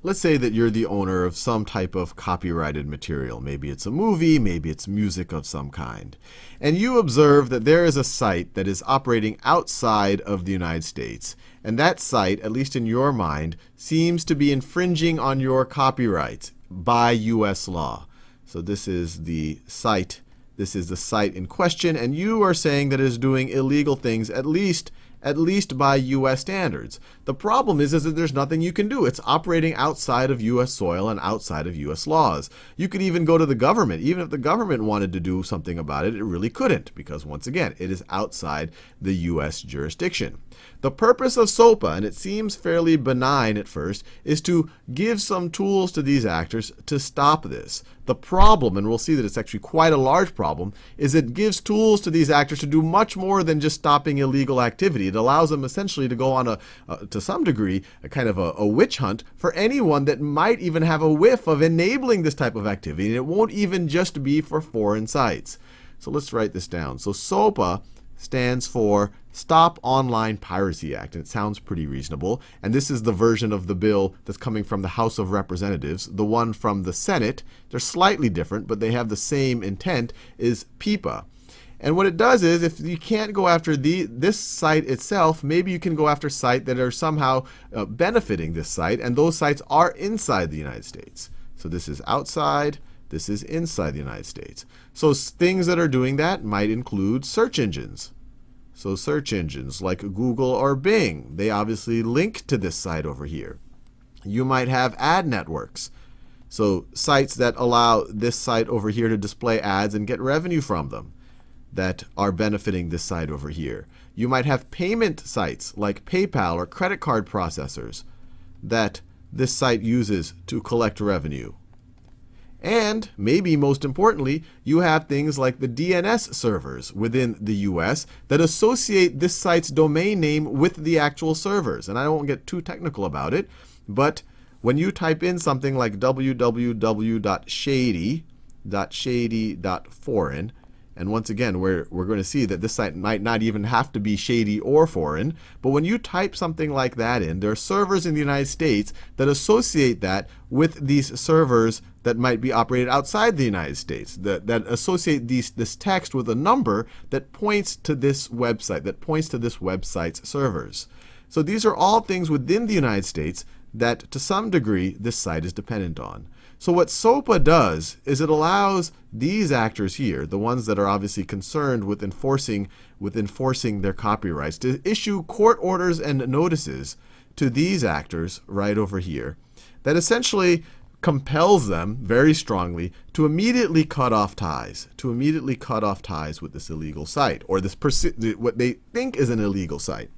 let's say that you're the owner of some type of copyrighted material. Maybe it's a movie, maybe it's music of some kind. And you observe that there is a site that is operating outside of the United States. And that site, at least in your mind, seems to be infringing on your copyright by US law. So this is the site. This is the site in question, and you are saying that it is doing illegal things, at least by US standards. The problem is that there's nothing you can do. It's operating outside of US soil and outside of US laws. You could even go to the government. Even if the government wanted to do something about it, it really couldn't, because once again, it is outside the US jurisdiction. The purpose of SOPA, and it seems fairly benign at first, is to give some tools to these actors to stop this. The problem, and we'll see that it's actually quite a large problem, is it gives tools to these actors to do much more than just stopping illegal activity. It allows them essentially to go on to some degree, a kind of a witch hunt for anyone that might even have a whiff of enabling this type of activity. And it won't even just be for foreign sites. So let's write this down. So SOPA stands for Stop Online Piracy Act. And it sounds pretty reasonable. And this is the version of the bill that's coming from the House of Representatives. The one from the Senate, they're slightly different, but they have the same intent, is PIPA. And what it does is, if you can't go after this site itself, maybe you can go after sites that are somehow benefiting this site. And those sites are inside the United States. So this is outside. This is inside the United States. So things that are doing that might include search engines. So search engines like Google or Bing, they obviously link to this site over here. You might have ad networks. So sites that allow this site over here to display ads and get revenue from them that are benefiting this site over here. You might have payment sites like PayPal or credit card processors that this site uses to collect revenue. And maybe most importantly, you have things like the DNS servers within the US that associate this site's domain name with the actual servers. And I won't get too technical about it, but when you type in something like www.shady.foreign, and once again, we're going to see that this site might not even have to be shady or foreign. But when you type something like that in, there are servers in the United States that associate that with these servers that might be operated outside the United States, that associate this text with a number that points to this website, that points to this website's servers. So these are all things within the United States that, to some degree, this site is dependent on. So what SOPA does is it allows these actors here, the ones that are obviously concerned with enforcing their copyrights, to issue court orders and notices to these actors right over here that essentially compels them very strongly to immediately cut off ties, with this illegal site, or this what they think is an illegal site.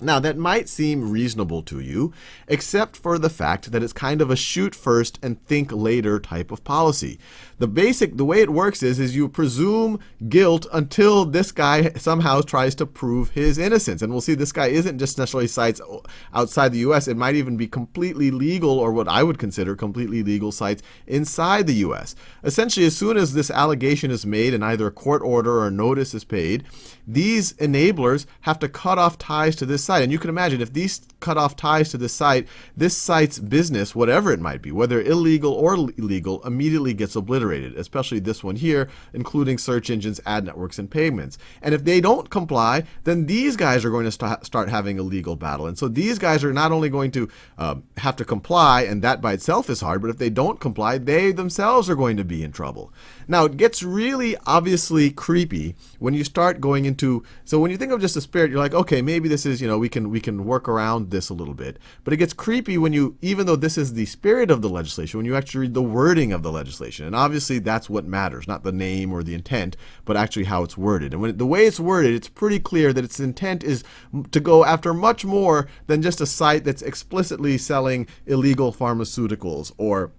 Now, that might seem reasonable to you, except for the fact that it's kind of a shoot first and think later type of policy. The way it works is you presume guilt until this guy somehow tries to prove his innocence. And we'll see this guy isn't just necessarily sites outside the US. It might even be completely legal, or what I would consider completely legal sites inside the US. Essentially, as soon as this allegation is made and either a court order or a notice is paid, these enablers have to cut off ties to this site. And you can imagine if these cut off ties to this site's business, whatever it might be, whether illegal or legal, immediately gets obliterated, especially this one here, including search engines, ad networks, and payments. And if they don't comply, then these guys are going to start having a legal battle. And so these guys are not only going to have to comply, and that by itself is hard, but if they don't comply, they themselves are going to be in trouble. Now, it gets really obviously creepy when you start going into, so when you think of just a spirit, you're like, okay, maybe this is, we can work around this a little bit. But it gets creepy when you, even though this is the spirit of the legislation, when you actually read the wording of the legislation. And obviously that's what matters, not the name or the intent, but actually how it's worded. And the way it's worded, it's pretty clear that its intent is to go after much more than just a site that's explicitly selling illegal pharmaceuticals or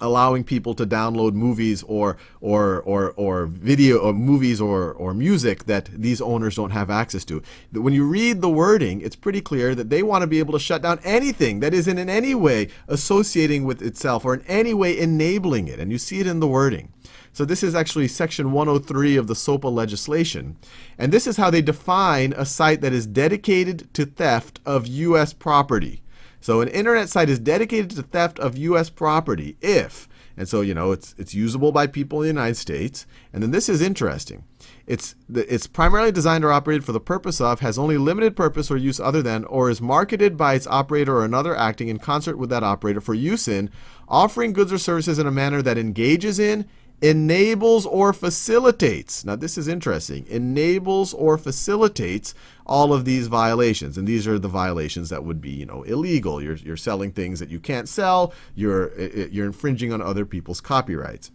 allowing people to download movies or video or movies or music that these owners don't have access to. When you read the wording, it's pretty clear that they want to be able to shut down anything that isn't in any way associating with itself or in any way enabling it. And you see it in the wording. So this is actually section 103 of the SOPA legislation. And this is how they define a site that is dedicated to theft of US property. So an internet site is dedicated to theft of U.S. property if, and so, it's usable by people in the United States. And then this is interesting. It's primarily designed or operated for the purpose of, has only limited purpose or use other than, or is marketed by its operator or another acting in concert with that operator for use in, offering goods or services in a manner that engages in, enables or facilitates. Now this is interesting. Enables or facilitates all of these violations, and these are the violations that would be, illegal. You're selling things that you can't sell. You're infringing on other people's copyrights.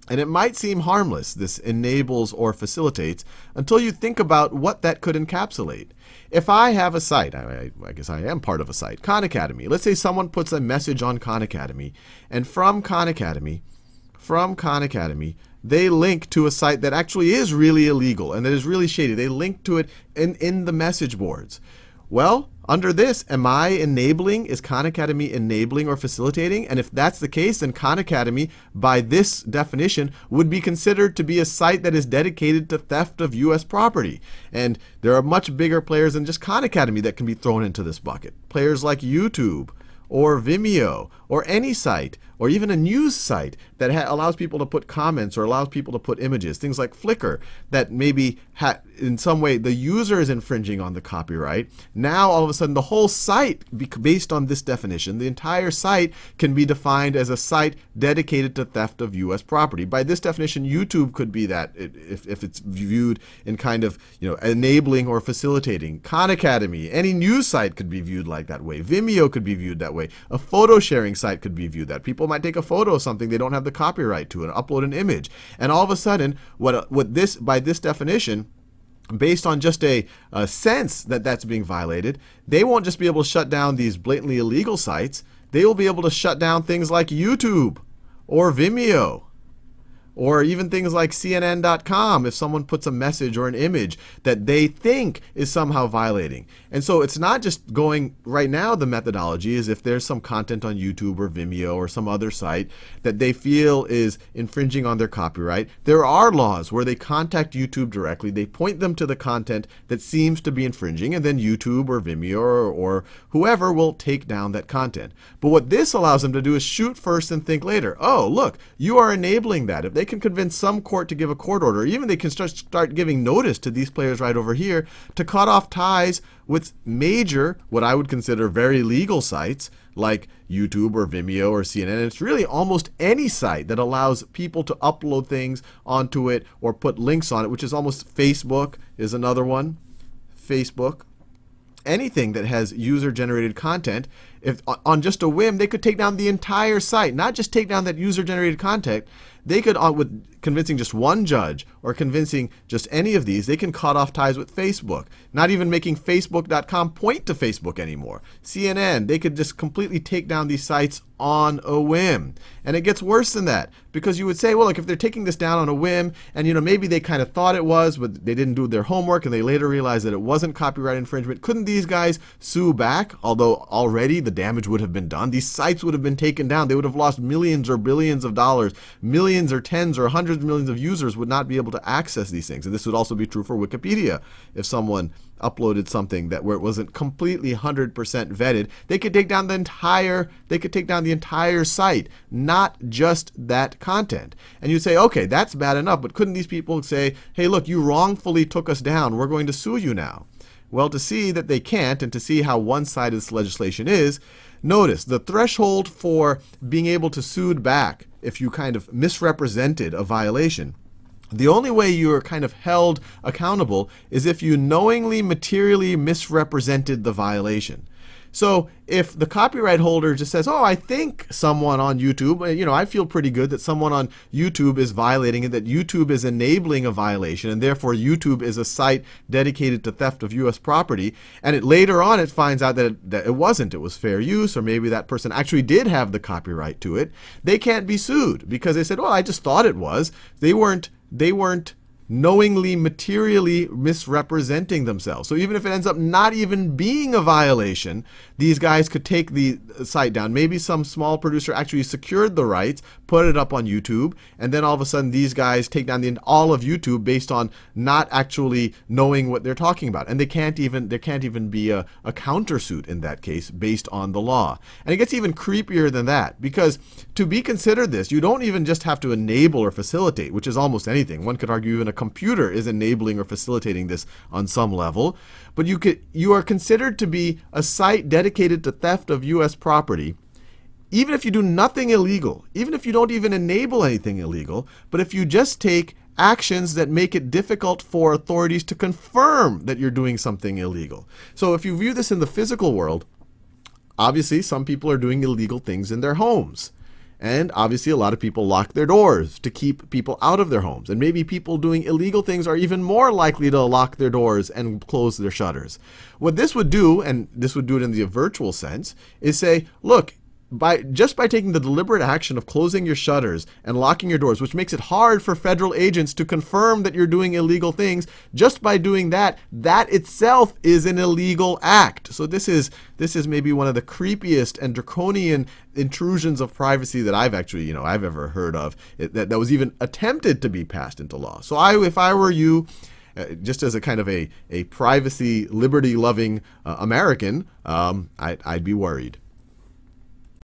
And it might seem harmless, this enables or facilitates, until you think about what that could encapsulate. If I have a site, I guess I am part of a site, Khan Academy. Let's say someone puts a message on Khan Academy, and from Khan Academy, they link to a site that actually is really illegal and that is really shady. They link to it in the message boards. Well, under this, am I enabling? Is Khan Academy enabling or facilitating? And if that's the case, then Khan Academy, by this definition, would be considered to be a site that is dedicated to theft of U.S. property. And there are much bigger players than just Khan Academy that can be thrown into this bucket. Players like YouTube, or Vimeo, or any site, or even a news site that allows people to put comments or allows people to put images, things like Flickr, that maybe in some way the user is infringing on the copyright. Now all of a sudden the whole site, based on this definition, the entire site can be defined as a site dedicated to theft of U.S. property. By this definition, YouTube could be that if it's viewed in kind of enabling or facilitating. Khan Academy, any news site could be viewed like that way. Vimeo could be viewed that way. A photo sharing site could be viewed that. People might take a photo of something they don't have the copyright to and upload an image. And all of a sudden, by this definition, based on just a sense that that's being violated, they won't just be able to shut down these blatantly illegal sites. They will be able to shut down things like YouTube or Vimeo, or even things like CNN.com if someone puts a message or an image that they think is somehow violating. And so it's not just going, right now the methodology is if there's some content on YouTube or Vimeo or some other site that they feel is infringing on their copyright, there are laws where they contact YouTube directly, they point them to the content that seems to be infringing, and then YouTube or Vimeo or whoever will take down that content. But what this allows them to do is shoot first and think later. Oh, look, you are enabling that. If they can convince some court to give a court order, or even they can start giving notice to these players right over here to cut off ties with major, what I would consider very legal sites like YouTube or Vimeo or CNN. And it's really almost any site that allows people to upload things onto it or put links on it, which is almost Facebook is another one. Facebook. Anything that has user-generated content, if on just a whim, they could take down the entire site, not just take down that user-generated content. They could, with convincing just one judge or convincing just any of these, they can cut off ties with Facebook, not even making Facebook.com point to Facebook anymore. CNN, they could just completely take down these sites on a whim. And it gets worse than that, because you would say, well, look, if they're taking this down on a whim, and maybe they kind of thought it was, but they didn't do their homework, and they later realized that it wasn't copyright infringement, couldn't these guys sue back? Although already the damage would have been done. These sites would have been taken down. They would have lost millions or billions of dollars. Millions or tens or hundreds of millions of users would not be able to access these things. And this would also be true for Wikipedia. If someone uploaded something where it wasn't completely 100% vetted, they could take down the entire site, not just that content. And you say, okay, that's bad enough, but couldn't these people say, hey, look, you wrongfully took us down, we're going to sue you now? Well, to see that they can't, and to see how one-sided this legislation is, notice the threshold for being able to sue back if you kind of misrepresented a violation. The only way you are kind of held accountable is if you knowingly, materially misrepresented the violation. So if the copyright holder just says, oh, I think someone on YouTube, I feel pretty good that someone on YouTube is violating it, that YouTube is enabling a violation, and therefore YouTube is a site dedicated to theft of U.S. property, and later on it finds out that it wasn't, it was fair use, or maybe that person actually did have the copyright to it, they can't be sued because they said, well, I just thought it was. They weren't knowingly, materially misrepresenting themselves. So even if it ends up not even being a violation, these guys could take the site down. Maybe some small producer actually secured the rights, put it up on YouTube, and then all of a sudden these guys take down all of YouTube based on not actually knowing what they're talking about. And there can't even be a countersuit in that case based on the law. And it gets even creepier than that, because to be considered this, you don't even just have to enable or facilitate, which is almost anything. One could argue even a computer is enabling or facilitating this on some level. But you are considered to be a site dedicated to theft of U.S. property, even if you do nothing illegal, even if you don't even enable anything illegal, but if you just take actions that make it difficult for authorities to confirm that you're doing something illegal. So if you view this in the physical world, obviously some people are doing illegal things in their homes. And obviously a lot of people lock their doors to keep people out of their homes. And maybe people doing illegal things are even more likely to lock their doors and close their shutters. What this would do, and this would do it in the virtual sense, is say, look, just by taking the deliberate action of closing your shutters and locking your doors, which makes it hard for federal agents to confirm that you're doing illegal things, just by doing that, that itself is an illegal act. So this is maybe one of the creepiest and draconian intrusions of privacy that I've actually, I've ever heard of, that was even attempted to be passed into law. So if I were you, just as a kind of a privacy, liberty-loving American, I'd be worried.